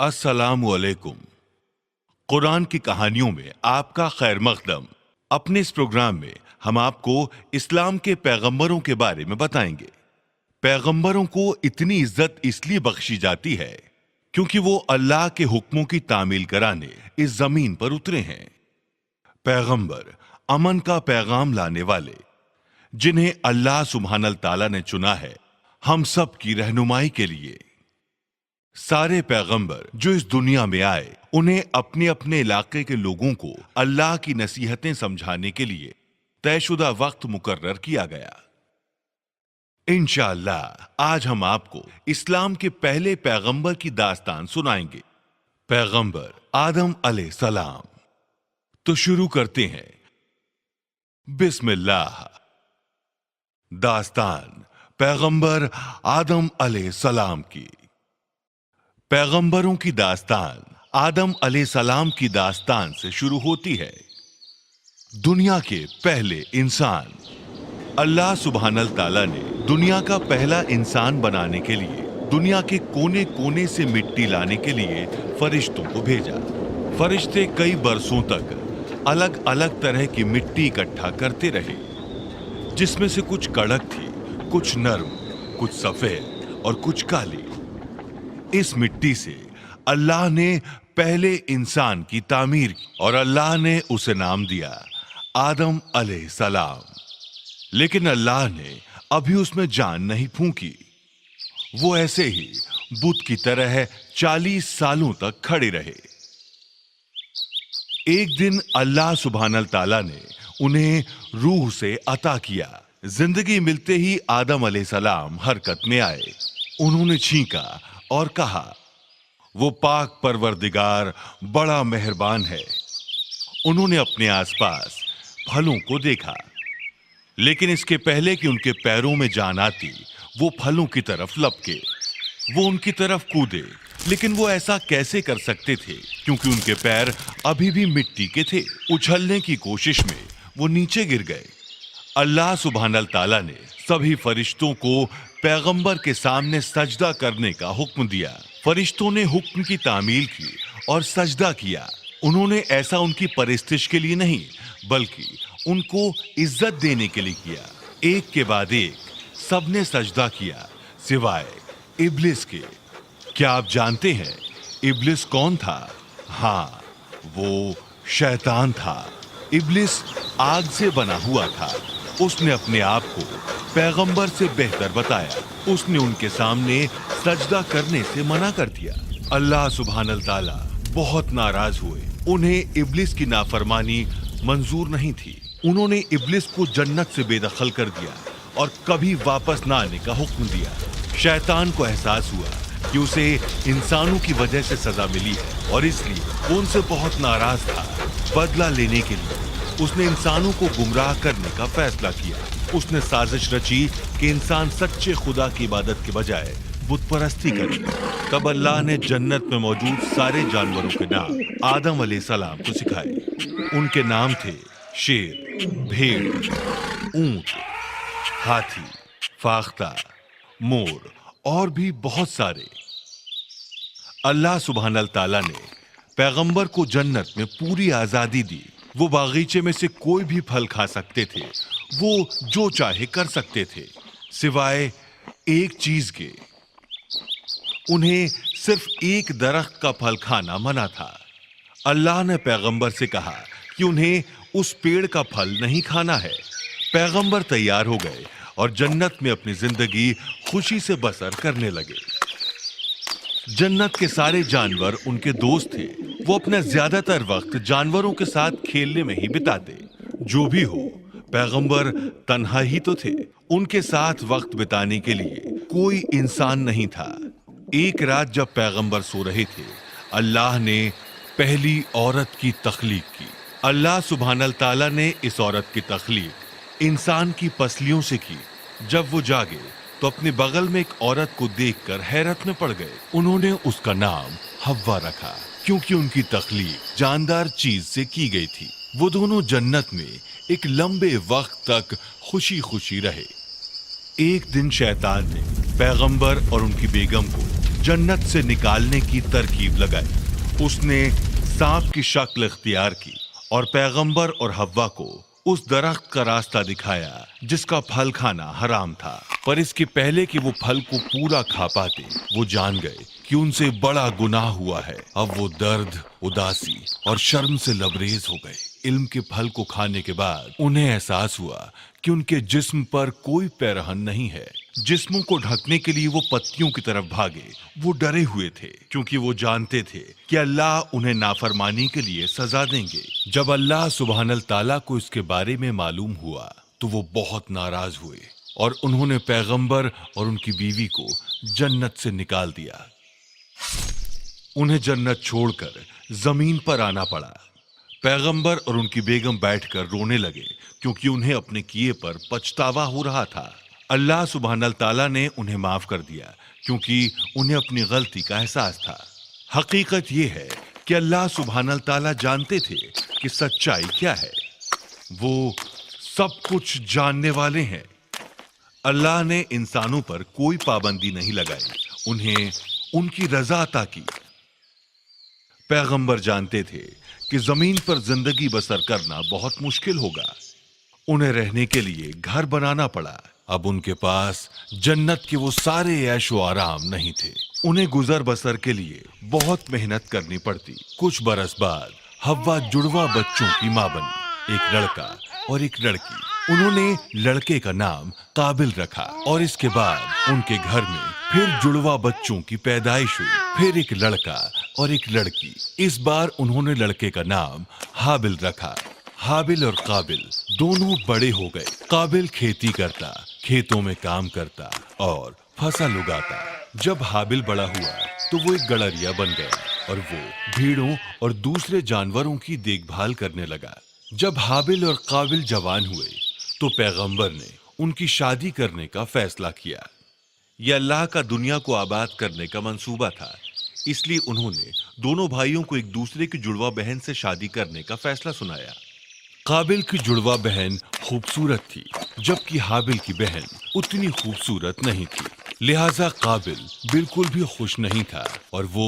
अस्सलामु अलैकुम। कुरान की कहानियों में आपका खैर मकदम। अपने इस प्रोग्राम में हम आपको इस्लाम के पैगंबरों के बारे में बताएंगे। पैगंबरों को इतनी इज्जत इसलिए बख्शी जाती है क्योंकि वो अल्लाह के हुक्मों की तामील कराने इस जमीन पर उतरे हैं। पैगंबर अमन का पैगाम लाने वाले, जिन्हें अल्लाह सुब्हानल ताला ने चुना है हम सब की रहनुमाई के लिए। सारे पैगंबर जो इस दुनिया में आए, उन्हें अपने अपने इलाके के लोगों को अल्लाह की नसीहतें समझाने के लिए तयशुदा वक्त मुकर्रर किया गया। इंशाअल्लाह आज हम आपको इस्लाम के पहले पैगंबर की दास्तान सुनाएंगे, पैगंबर आदम अलैहिस्सलाम। तो शुरू करते हैं। बिस्मिल्लाह। दास्तान पैगंबर आदम अलैहिस्सलाम की। पैगंबरों की दास्तान आदम अलैहिस्सलाम की दास्तान से शुरू होती है। दुनिया के पहले इंसान। अल्लाह सुब्हानल ताला ने दुनिया का पहला इंसान बनाने के लिए दुनिया के कोने कोने से मिट्टी लाने के लिए फरिश्तों को भेजा। फरिश्ते कई बरसों तक अलग अलग तरह की मिट्टी इकट्ठा करते रहे, जिसमें से कुछ कड़क थी, कुछ नरम, कुछ सफेद और कुछ काली। इस मिट्टी से अल्लाह ने पहले इंसान की तामीर की और अल्लाह ने उसे नाम दिया आदम अलैहिस्सलाम। लेकिन अल्लाह ने अभी उसमें जान नहीं फूंकी। वो ऐसे ही बुत की तरह 40 सालों तक खड़े रहे। एक दिन अल्लाह सुब्हानल ताला ने उन्हें रूह से अता किया। जिंदगी मिलते ही आदम अलैहिस्सलाम हरकत में आए। उन्होंने छींका और कहा, वो पाक परवरदिगार बड़ा मेहरबान है। उन्होंने अपने आसपास फलों को देखा, लेकिन इसके पहले कि उनके पैरों में जान आती, वो फलों की तरफ लपके। वो उनकी तरफ कूदे, लेकिन वो ऐसा कैसे कर सकते थे क्योंकि उनके पैर अभी भी मिट्टी के थे। उछलने की कोशिश में वो नीचे गिर गए। अल्लाह सुब्हानल ताला ने सभी फरिश्तों को पैगंबर के सामने सजदा करने का हुक्म दिया। फरिश्तों ने हुक्म की तामील की और सजदा किया। उन्होंने ऐसा उनकी परिस्तिश के लिए नहीं, बल्कि उनको इज्जत देने के लिए किया। एक के बाद एक सबने सजदा किया सिवाय इब्लिस के। क्या आप जानते हैं इब्लिस कौन था? हाँ, वो शैतान था। इब्लिस आग से बना हुआ था। उसने अपने आप को पैगंबर से बेहतर बताया। उसने उनके सामने सजदा करने से मना कर दिया। अल्लाह सुब्हानल ताला बहुत नाराज हुए। उन्हें इब्लिस की नाफरमानी मंजूर नहीं थी। उन्होंने इब्लिस को जन्नत से बेदखल कर दिया और कभी वापस ना आने का हुक्म दिया। शैतान को एहसास हुआ कि उसे इंसानों की वजह से सजा मिली है और इसलिए वो उनसे बहुत नाराज था। बदला लेने के लिए उसने इंसानों को गुमराह करने का फैसला किया। उसने साजिश रची कि इंसान सच्चे खुदा की इबादत के बजाय बुत परस्ती करे। तब अल्लाह ने जन्नत में मौजूद सारे जानवरों के नाम आदम अलैहिस्सलाम को सिखाए। उनके नाम थे शेर, भेड़, ऊंट, हाथी, फाख्ता, मोर और भी बहुत सारे। अल्लाह सुब्हानल ताला ने पैगंबर को जन्नत में पूरी आजादी दी। वो बागीचे में से कोई भी फल खा सकते थे। वो जो चाहे कर सकते थे, सिवाय एक चीज के। उन्हें सिर्फ एक दरख्त का फल खाना मना था। अल्लाह ने पैगंबर से कहा कि उन्हें उस पेड़ का फल नहीं खाना है। पैगंबर तैयार हो गए और जन्नत में अपनी जिंदगी खुशी से बसर करने लगे। जन्नत के सारे जानवर उनके दोस्त थे। वो अपना ज्यादातर वक्त जानवरों के साथ खेलने में ही बिताते। जो भी हो, पैगंबर तन्हा ही तो थे। उनके साथ वक्त बिताने के लिए कोई इंसान नहीं था। एक रात जब पैगंबर सो रहे थे, अल्लाह ने पहली औरत की तख्लीक की। अल्लाह सुब्हानल ताला ने इस औरत की तख्लीक इंसान की पसलियों से की। जब वो जागे तो अपने बगल में एक औरत को देखकर हैरत में पड़ गए। उन्होंने उसका नाम हव्वा रखा क्योंकि उनकी तख्लीक जानदार चीज से की गई थी। वो दोनों जन्नत में एक लंबे वक्त तक खुशी खुशी रहे। एक दिन शैतान ने पैगंबर और उनकी बेगम को जन्नत से निकालने की तरकीब लगाई। उसने सांप की शक्ल इख्तियार की और पैगंबर और हव्वा को उस दरख्त का रास्ता दिखाया जिसका फल खाना हराम था। पर इसके पहले कि वो फल को पूरा खा पाते, वो जान गए कि उनसे बड़ा गुनाह हुआ है। अब वो दर्द, उदासी और शर्म से लबरेज हो गए। इल्म के फल को खाने के बाद उन्हें एहसास हुआ कि उनके जिस्म पर कोई पैरहन नहीं है। जिस्मों को ढकने के लिए वो पत्तियों की तरफ भागे। वो डरे हुए थे क्योंकि वो जानते थे कि अल्लाह उन्हें नाफरमानी के लिए सजा देंगे। जब अल्लाह सुब्हानल ताला को इसके बारे में मालूम हुआ तो वो बहुत नाराज हुए और उन्होंने पैगंबर और उनकी बीवी को जन्नत से निकाल दिया। उन्हें जन्नत छोड़कर जमीन पर आना पड़ा। पैगंबर और उनकी बेगम बैठकर रोने लगे क्योंकि उन्हें अपने किए पर पछतावा हो रहा था। अल्लाह सुब्हानल ताला ने उन्हें माफ कर दिया क्योंकि उन्हें अपनी गलती का एहसास था। हकीकत यह है कि अल्लाह सुब्हानल ताला जानते थे कि सच्चाई क्या है। वो सब कुछ जानने वाले हैं। अल्लाह ने इंसानों पर कोई पाबंदी नहीं लगाई, उन्हें उनकी रजा अता की। पैगंबर जानते थे कि जमीन पर जिंदगी बसर करना बहुत मुश्किल होगा। उन्हें रहने के लिए घर बनाना पड़ा। अब उनके पास जन्नत के वो सारे ऐशो आराम नहीं थे। उन्हें गुजर बसर के लिए बहुत मेहनत करनी पड़ती। कुछ बरस बाद हव्वा जुड़वा बच्चों की मां बनी, एक लड़का और एक लड़की। उन्होंने लड़के का नाम काबिल रखा और इसके बाद उनके घर में फिर जुड़वा बच्चों की पैदाइश हुई। फिर एक लड़का और एक लड़की। इस बार उन्होंने लड़के का नाम हाबिल रखा। हाबिल और काबिल दोनों बड़े हो गए। काबिल खेती करता, खेतों में काम करता और फसल उगाता। जब हाबिल बड़ा हुआ तो वो एक गड़रिया बन गया और वो भीड़ों और दूसरे जानवरों की देखभाल करने लगा। जब हाबिल और काबिल जवान हुए तो पैगंबर ने उनकी शादी करने का फैसला किया। यह अल्लाह का दुनिया को आबाद करने का मंसूबा था, इसलिए उन्होंने दोनों भाइयों को एक दूसरे की जुड़वा बहन से शादी करने का फैसला सुनाया। काबिल की जुड़वा बहन खूबसूरत थी, जबकि हाबिल की बहन उतनी खूबसूरत नहीं थी। लिहाजा काबिल बिल्कुल भी खुश नहीं था और वो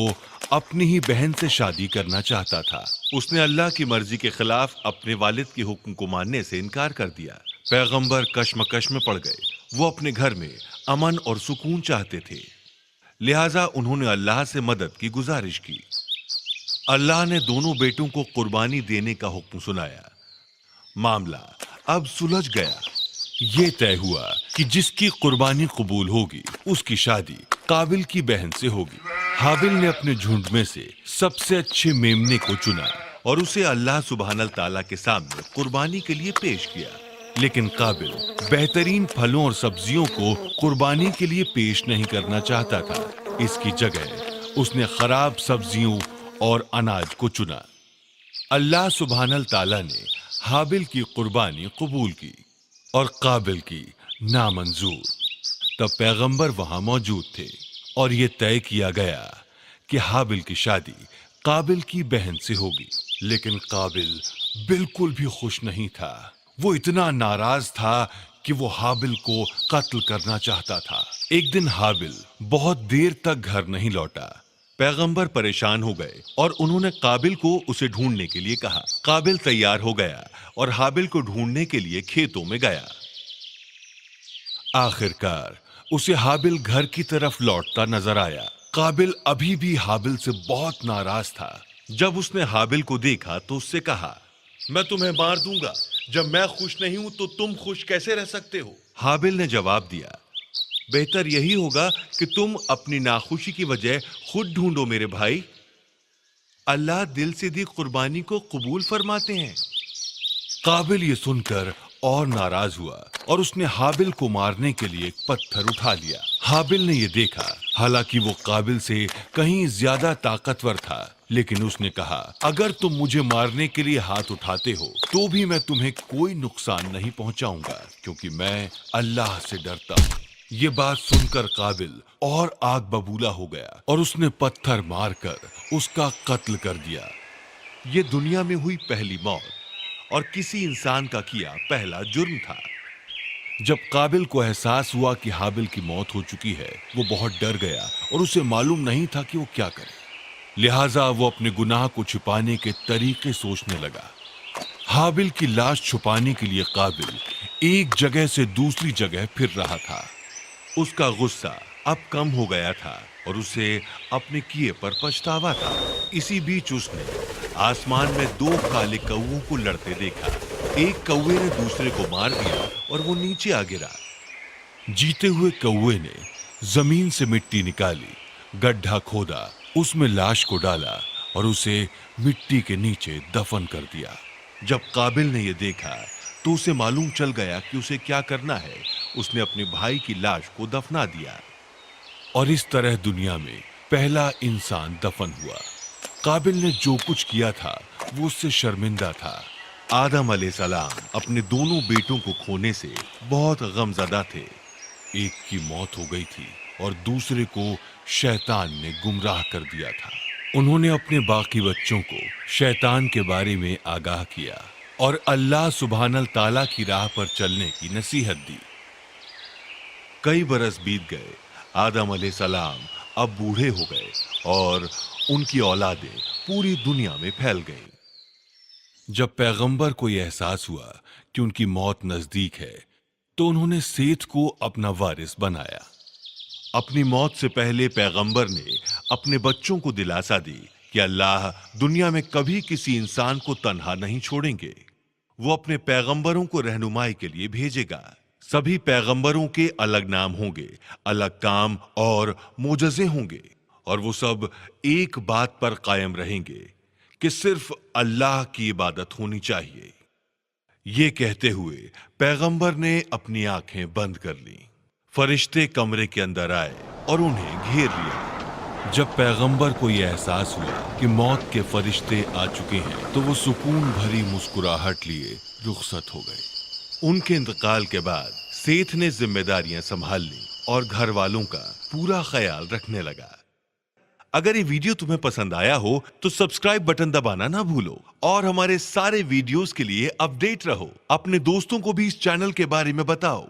अपनी ही बहन से शादी करना चाहता था। उसने अल्लाह की मर्जी के खिलाफ अपने वालिद के हुक्म को मानने से इनकार कर दिया। पैगंबर कश्मकश में पड़ गए। वो अपने घर में अमन और सुकून चाहते थे, लिहाजा उन्होंने अल्लाह से मदद की गुजारिश की। अल्लाह ने दोनों बेटों को कुर्बानी देने का हुक्म सुनाया। मामला अब सुलझ गया। ये तय हुआ कि जिसकी कुर्बानी कबूल होगी उसकी शादी काबिल की बहन से होगी। हाबिल ने अपने झुंड में से सबसे अच्छे मेमने को चुना और उसे अल्लाह सुब्हानल ताला के सामने कुर्बानी के लिए पेश किया। लेकिन काबिल बेहतरीन फलों और सब्जियों को कुर्बानी के लिए पेश नहीं करना चाहता था। इसकी जगह उसने खराब सब्जियों और अनाज को चुना। अल्लाह सुब्हानल ताला ने हाबिल की कुर्बानी कबूल की और काबिल की नामंजूर। तब पैगंबर वहां मौजूद थे और ये तय किया गया कि हाबिल की शादी काबिल की बहन से होगी। लेकिन काबिल बिल्कुल भी खुश नहीं था। वो इतना नाराज था कि वो हाबिल को कत्ल करना चाहता था। एक दिन हाबिल बहुत देर तक घर नहीं लौटा। पैगंबर परेशान हो गए और उन्होंने काबिल को उसे ढूंढने के लिए कहा। काबिल तैयार हो गया और हाबिल को ढूंढने के लिए खेतों में गया। आखिरकार उसे हाबिल घर की तरफ लौटता नजर आया। काबिल अभी भी हाबिल से बहुत नाराज था। जब उसने हाबिल को देखा तो उससे कहा, मैं तुम्हें मार दूंगा। जब मैं खुश नहीं हूं तो तुम खुश कैसे रह सकते हो? हाबिल ने जवाब दिया, बेहतर यही होगा कि तुम अपनी नाखुशी की वजह खुद ढूंढो मेरे भाई। अल्लाह दिल से दी कुर्बानी को कबूल फरमाते हैं। काबिल ये सुनकर और नाराज हुआ और उसने हाबिल को मारने के लिए एक पत्थर उठा लिया। हाबिल ने यह देखा, हालांकि वो काबिल से कहीं ज्यादा ताकतवर था, लेकिन उसने कहा, अगर तुम मुझे मारने के लिए हाथ उठाते हो तो भी मैं तुम्हें कोई नुकसान नहीं पहुंचाऊंगा, क्योंकि मैं अल्लाह से डरता हूं। ये बात सुनकर काबिल और आग बबूला हो गया और उसने पत्थर मारकर उसका कत्ल कर दिया। ये दुनिया में हुई पहली मौत और किसी इंसान का किया पहला जुर्म था। जब काबिल को एहसास हुआ कि हाबिल की मौत हो चुकी है, वो बहुत डर गया और उसे मालूम नहीं था कि वो क्या करे। लिहाजा वो अपने गुनाह को छिपाने के तरीके सोचने लगा। हाबिल की लाश छुपाने के लिए काबिल एक जगह से दूसरी जगह फिर रहा था। उसका गुस्सा अब कम हो गया था और उसे अपने किए पर पछतावा था। इसी बीच उसने आसमान में दो काले कौवों को लड़ते देखा। एक कौवे ने दूसरे को मार दिया और वो नीचे आ गिरा। जीते हुए कौवे ने जमीन से मिट्टी निकाली, गड्ढा खोदा, उसमें लाश को डाला और उसे मिट्टी के नीचे दफन कर दिया। जब काबिल ने यह देखा तो उसे मालूम चल गया कि उसे क्या करना है। उसने अपने भाई की लाश को दफना दिया और इस तरह दुनिया में पहला इंसान दफन हुआ। काबिल ने जो कुछ किया था वो उससे शर्मिंदा था। आदम अलैहिस्सलाम अपने दोनों बेटों को खोने से बहुत गमज़दा थे। एक की मौत हो गई थी और दूसरे को शैतान ने गुमराह कर दिया था। उन्होंने अपने बाकी बच्चों को शैतान के बारे में आगाह किया और अल्लाह सुब्हानल ताला की राह पर चलने की नसीहत दी। कई बरस बीत गए। आदम अलैहिस्सलाम अब बूढ़े हो गए और उनकी औलादें पूरी दुनिया में फैल गईं। जब पैगंबर को यह एहसास हुआ कि उनकी मौत नजदीक है, तो उन्होंने सेथ को अपना वारिस बनाया। अपनी मौत से पहले पैगंबर ने अपने बच्चों को दिलासा दी कि अल्लाह दुनिया में कभी किसी इंसान को तन्हा नहीं छोड़ेंगे। वो अपने पैगंबरों को रहनुमाई के लिए भेजेगा। सभी पैगंबरों के अलग नाम होंगे, अलग काम और मोजज़े होंगे और वो सब एक बात पर कायम रहेंगे कि सिर्फ अल्लाह की इबादत होनी चाहिए। ये कहते हुए पैगंबर ने अपनी आंखें बंद कर लीं। फरिश्ते कमरे के अंदर आए और उन्हें घेर लिया। जब पैगंबर को यह एहसास हुआ कि मौत के फरिश्ते आ चुके हैं, तो वो सुकून भरी मुस्कुराहट लिए रुखसत हो गए। उनके इंतकाल के बाद सेठ ने जिम्मेदारियां संभाल ली और घर वालों का पूरा ख्याल रखने लगा। अगर ये वीडियो तुम्हें पसंद आया हो तो सब्सक्राइब बटन दबाना ना भूलो और हमारे सारे वीडियोस के लिए अपडेट रहो। अपने दोस्तों को भी इस चैनल के बारे में बताओ।